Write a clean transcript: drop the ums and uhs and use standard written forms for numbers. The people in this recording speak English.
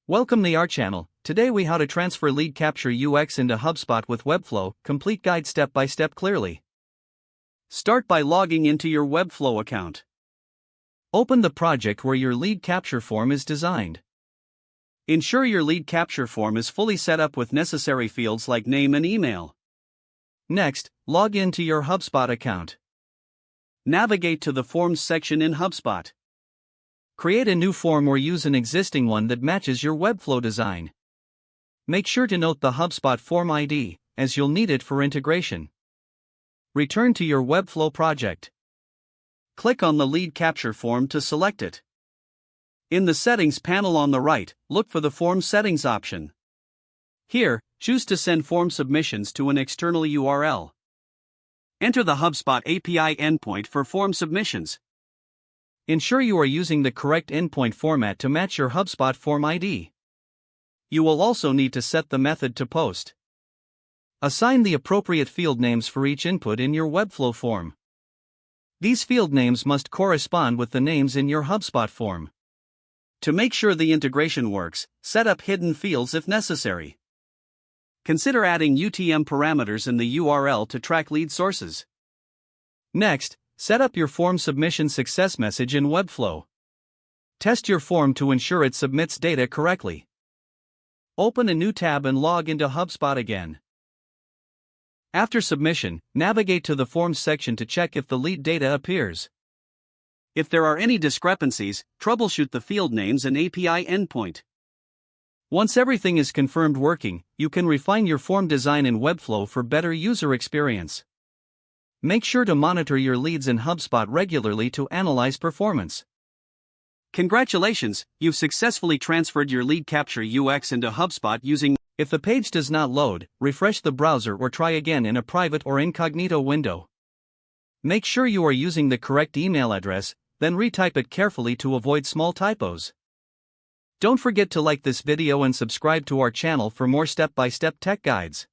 Welcome to our channel. Today we how to transfer lead capture UX into HubSpot with Webflow, complete guide step by step clearly. Start by logging into your Webflow account. Open the project where your lead capture form is designed. Ensure your lead capture form is fully set up with necessary fields like name and email. Next, log into your HubSpot account. Navigate to the Forms section in HubSpot. Create a new form or use an existing one that matches your Webflow design. Make sure to note the HubSpot form ID, as you'll need it for integration. Return to your Webflow project. Click on the lead capture form to select it. In the Settings panel on the right, look for the Form Settings option. Here, choose to send form submissions to an external URL. Enter the HubSpot API endpoint for form submissions. Ensure you are using the correct endpoint format to match your HubSpot form ID. You will also need to set the method to post. Assign the appropriate field names for each input in your Webflow form. These field names must correspond with the names in your HubSpot form. To make sure the integration works, set up hidden fields if necessary. Consider adding UTM parameters in the URL to track lead sources. Next, set up your form submission success message in Webflow. Test your form to ensure it submits data correctly. Open a new tab and log into HubSpot again. After submission, navigate to the Forms section to check if the lead data appears. If there are any discrepancies, troubleshoot the field names and API endpoint. Once everything is confirmed working, you can refine your form design in Webflow for better user experience. Make sure to monitor your leads in HubSpot regularly to analyze performance. Congratulations, you've successfully transferred your lead capture UX into HubSpot using. If the page does not load, refresh the browser or try again in a private or incognito window. Make sure you are using the correct email address, then retype it carefully to avoid small typos. Don't forget to like this video and subscribe to our channel for more step-by-step tech guides.